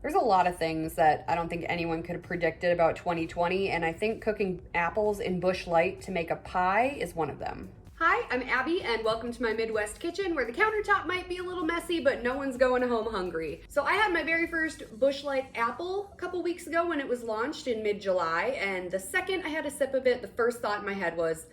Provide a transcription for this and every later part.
There's a lot of things that I don't think anyone could have predicted about 2020, and I think cooking apples in Busch Light to make a pie is one of them. Hi, I'm Abby, and welcome to my Midwest kitchen, where the countertop might be a little messy, but no one's going home hungry. So I had my very first Busch Light apple a couple weeks ago when it was launched in mid-July, and the second I had a sip of it, the first thought in my head was,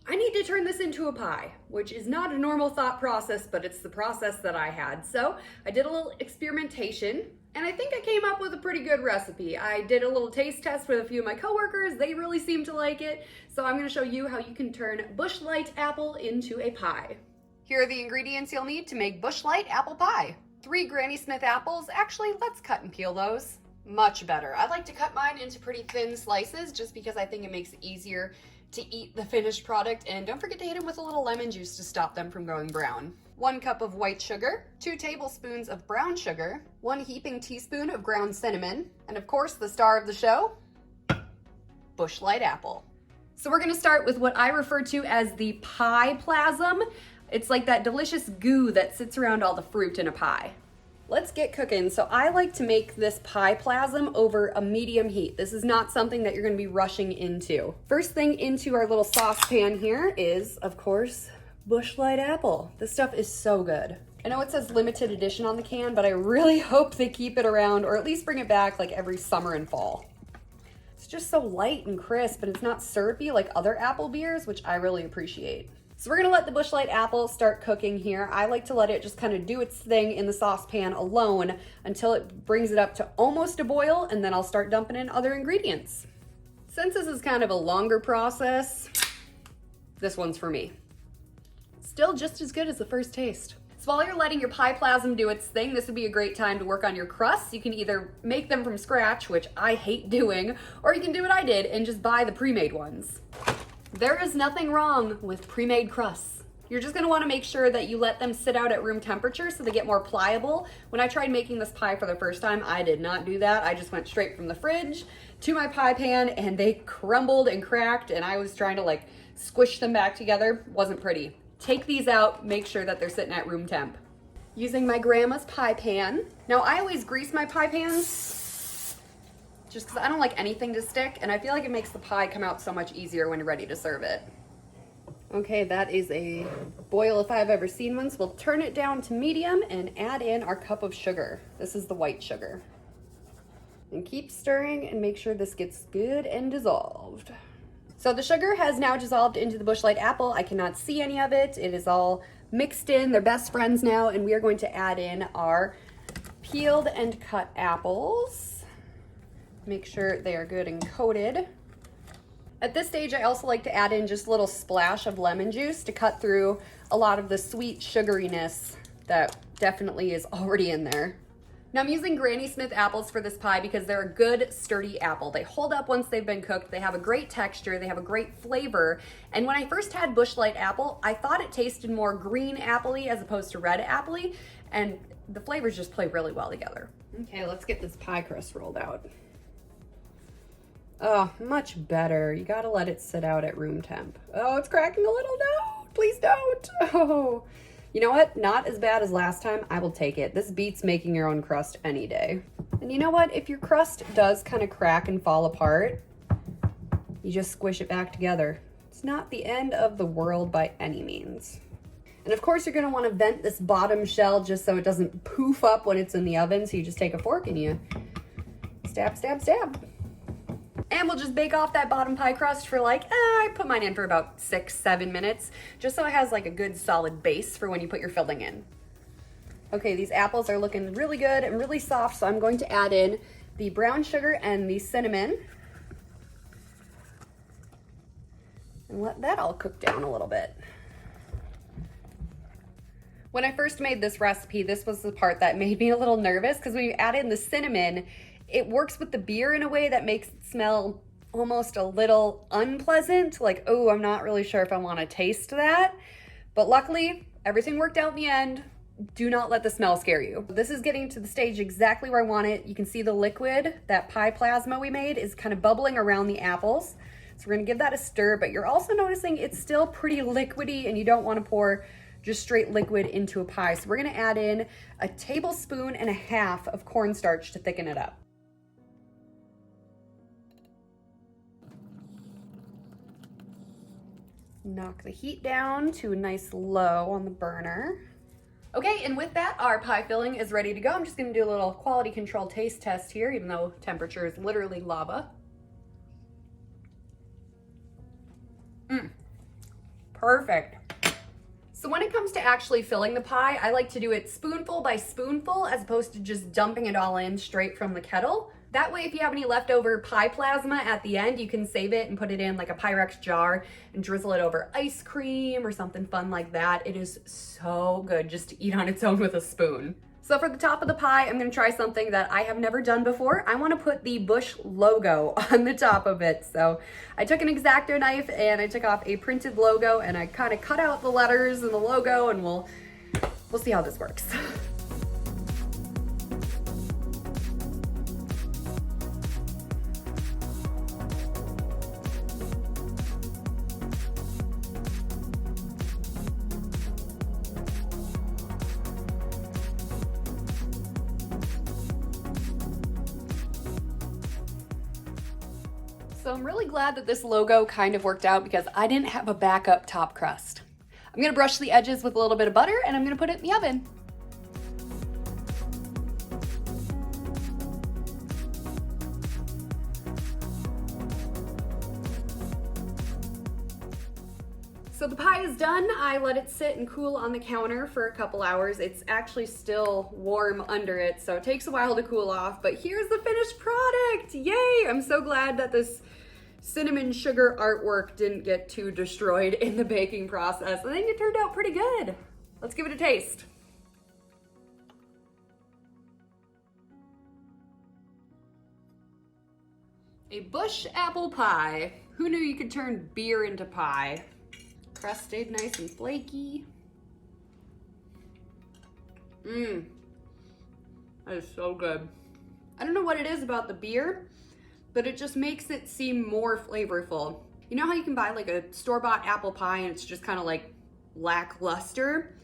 I need to turn this into a pie, which is not a normal thought process, but it's the process that I had. So I did a little experimentation, and I think I came up with a pretty good recipe. I did a little taste test with a few of my coworkers. They really seemed to like it. So I'm gonna show you how you can turn Busch Light apple into a pie. Here are the ingredients you'll need to make Busch Light apple pie. 3 Granny Smith apples. Actually, let's cut and peel those. Much better. I like to cut mine into pretty thin slices just because I think it makes it easier to eat the finished product, and don't forget to hit them with a little lemon juice to stop them from going brown. 1 cup of white sugar, 2 tablespoons of brown sugar, 1 heaping teaspoon of ground cinnamon, and of course the star of the show, Busch Light apple. So we're gonna start with what I refer to as the pie plasm. It's like that delicious goo that sits around all the fruit in a pie. Let's get cooking. So I like to make this pie plasm over a medium heat. This is not something that you're gonna be rushing into. First thing into our little saucepan here is, of course, Busch Light apple. This stuff is so good. I know it says limited edition on the can, but I really hope they keep it around, or at least bring it back like every summer and fall. It's just so light and crisp, and it's not syrupy like other apple beers, which I really appreciate. So we're gonna let the Busch Light apple start cooking here. I like to let it just kind of do its thing in the saucepan alone until it brings it up to almost a boil, and then I'll start dumping in other ingredients. Since this is kind of a longer process, this one's for me. Still just as good as the first taste. So while you're letting your pie plasm do its thing, this would be a great time to work on your crusts. You can either make them from scratch, which I hate doing, or you can do what I did and just buy the pre-made ones. There is nothing wrong with pre-made crusts. You're just gonna wanna make sure that you let them sit out at room temperature so they get more pliable. When I tried making this pie for the first time, I did not do that. I just went straight from the fridge to my pie pan, and they crumbled and cracked, and I was trying to like squish them back together. Wasn't pretty. Take these out, make sure that they're sitting at room temp. Using my grandma's pie pan. Now I always grease my pie pans just because I don't like anything to stick, and I feel like it makes the pie come out so much easier when you're ready to serve it. Okay, that is a boil if I've ever seen one, so we'll turn it down to medium and add in our cup of sugar. This is the white sugar. And keep stirring and make sure this gets good and dissolved. So the sugar has now dissolved into the Busch Light apple. I cannot see any of it. It is all mixed in. They're best friends now, and we are going to add in our peeled and cut apples. Make sure they are good and coated. At this stage, I also like to add in just a little splash of lemon juice to cut through a lot of the sweet sugariness that definitely is already in there. Now I'm using Granny Smith apples for this pie because they're a good sturdy apple. They hold up once they've been cooked. They have a great texture. They have a great flavor. And when I first had Busch Light apple, I thought it tasted more green appley as opposed to red appley, and the flavors just play really well together. Okay, let's get this pie crust rolled out. Oh, much better. You gotta let it sit out at room temp. Oh, it's cracking a little. No, please don't. Oh, you know what? Not as bad as last time. I will take it. This beats making your own crust any day. And you know what? If your crust does kind of crack and fall apart, you just squish it back together. It's not the end of the world by any means. And of course, you're gonna wanna vent this bottom shell just so it doesn't poof up when it's in the oven. So you just take a fork and you stab, stab, stab. And we'll just bake off that bottom pie crust for like, I put mine in for about 6-7 minutes, just so it has like a good solid base for when you put your filling in. Okay, these apples are looking really good and really soft, so I'm going to add in the brown sugar and the cinnamon. And let that all cook down a little bit. When I first made this recipe, this was the part that made me a little nervous, because when you add in the cinnamon, it works with the beer in a way that makes it smell almost a little unpleasant. Like, oh, I'm not really sure if I want to taste that. But luckily, everything worked out in the end. Do not let the smell scare you. This is getting to the stage exactly where I want it. You can see the liquid, that pie plasma we made, is kind of bubbling around the apples. So we're gonna give that a stir, but you're also noticing it's still pretty liquidy, and you don't want to pour just straight liquid into a pie. So we're gonna add in 1.5 tablespoons of cornstarch to thicken it up. Knock the heat down to a nice low on the burner. Okay, and with that, our pie filling is ready to go. I'm just gonna do a little quality control taste test here, even though temperature is literally lava. Perfect. So when it comes to actually filling the pie, I like to do it spoonful by spoonful as opposed to just dumping it all in straight from the kettle. That way, if you have any leftover pie plasma at the end, you can save it and put it in like a Pyrex jar and drizzle it over ice cream or something fun like that. It is so good just to eat on its own with a spoon. So for the top of the pie, I'm gonna try something that I have never done before. I wanna put the Busch logo on the top of it. So I took an X-Acto knife and I took off a printed logo and I kind of cut out the letters and the logo, and we'll see how this works. So I'm really glad that this logo kind of worked out because I didn't have a backup top crust. I'm gonna brush the edges with a little bit of butter and I'm gonna put it in the oven. So the pie is done. I let it sit and cool on the counter for a couple hours. It's actually still warm under it, so it takes a while to cool off, but here's the finished product. Yay! I'm so glad that this cinnamon sugar artwork didn't get too destroyed in the baking process. I think it turned out pretty good. Let's give it a taste. A Busch apple pie. Who knew you could turn beer into pie? Crust stayed nice and flaky. That is so good. I don't know what it is about the beer, but it just makes it seem more flavorful. You know how you can buy like a store-bought apple pie and it's just kind of like lackluster?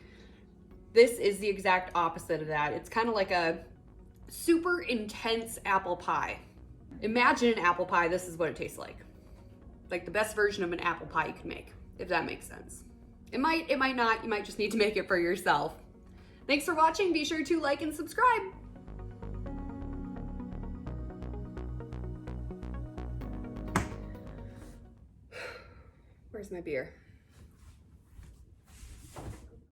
This is the exact opposite of that. It's kind of like a super intense apple pie. Imagine an apple pie, this is what it tastes like. Like the best version of an apple pie you can make, if that makes sense. It might not. You might just need to make it for yourself. Thanks for watching. Be sure to like and subscribe. Where's my beer?